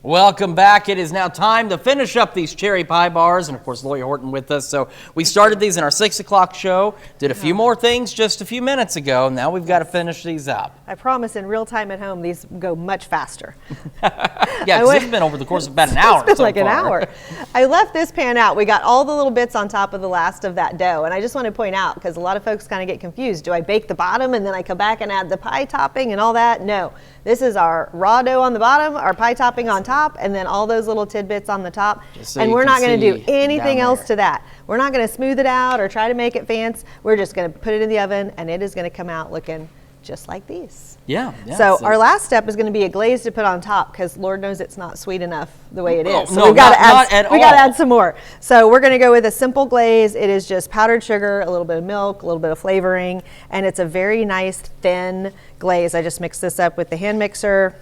Welcome back. It is now time to finish up these cherry pie bars, and of course, Lori Horton with us. So we started these in our 6 o'clock show, did a few more things just a few minutes ago. Now we've got to finish these up. I promise in real time at home, these go much faster. Yeah, because it's been over the course of about an hour. It's been like an hour. I left this pan out. We got all the little bits on top of the last of that dough. And I just want to point out, because a lot of folks kind of get confused. Do I bake the bottom and then I come back and add the pie topping and all that? No. This is our raw dough on the bottom, our pie topping on top, and then all those little tidbits on the top. So and we're not going to do anything else there. to that. We're not going to smooth it out or try to make it fancy. We're just going to put it in the oven, and it is going to come out looking just like these. Yeah. So our last step is going to be a glaze to put on top, because Lord knows it's not sweet enough the way it is. So No, we've got to not at we got to all. add some more. So we're going to go with a simple glaze. It is just powdered sugar, a little bit of milk, a little bit of flavoring, and it's a very nice thin glaze. I just mixed this up with the hand mixer,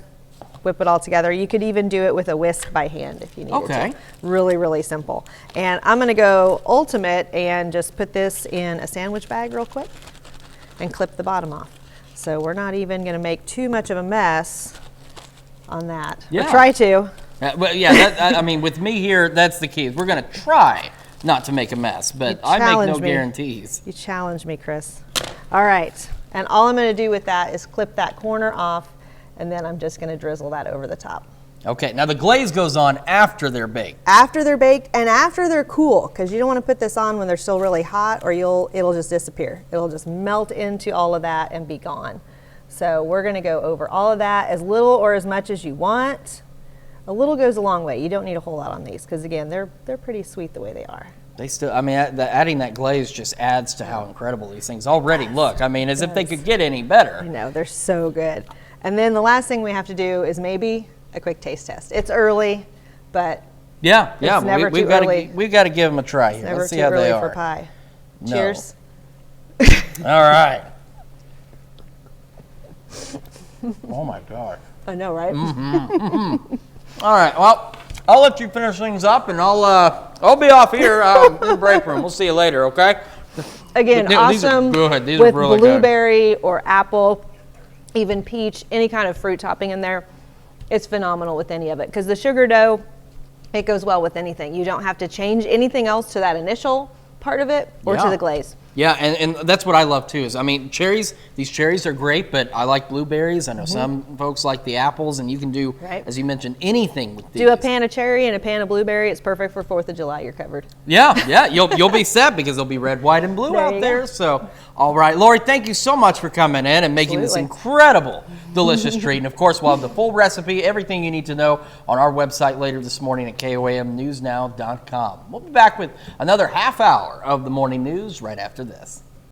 whip it all together. You could even do it with a whisk by hand if you needed to. Really, really simple. And I'm going to go ultimate and just put this in a sandwich bag real quick and clip the bottom off. So we're not even going to make too much of a mess on that. Yeah. Or try to. Well, yeah, I mean, with me here, that's the key. We're going to try not to make a mess, but I make no guarantees. You challenge me, Chris. All right. And all I'm going to do with that is clip that corner off, and then I'm just going to drizzle that over the top. Okay, now the glaze goes on after they're baked. After they're baked and after they're cool, because you don't want to put this on when they're still really hot, or it'll just disappear. It'll just melt into all of that and be gone. So we're going to go over all of that, as little or as much as you want. A little goes a long way. You don't need a whole lot on these, because again, they're pretty sweet the way they are. They still, I mean, adding that glaze just adds to how incredible these things already look. I mean, as if they could get any better. I know, they're so good. And then the last thing we have to do is maybe a quick taste test. It's early, but yeah, it's never we've too got early. we've got to give them a try here. Never Let's see too how they early are. for pie. No. Cheers. All right. Oh my gosh. I know, right? All right. Well, I'll let you finish things up, and I'll be off here in the break room. We'll see you later. Okay. Again, These are awesome good. These are with really good. blueberry or apple, even peach, any kind of fruit topping in there. It's phenomenal with any of it, because the sugar dough, it goes well with anything. You don't have to change anything else to that initial part of it or to the glaze. Yeah, and that's what I love too. Is, I mean, these cherries are great, but I like blueberries. I know some folks like the apples, and you can do, as you mentioned, anything with these. Do a pan of cherry and a pan of blueberry. It's perfect for 4th of July. You're covered. Yeah, you'll be set, because there'll be red, white, and blue out there. So, all right, Lori, thank you so much for coming in and making this incredible, delicious treat. And of course, we'll have the full recipe, everything you need to know, on our website later this morning at KOAMNewsNow.com. We'll be back with another half hour of the morning news right after this.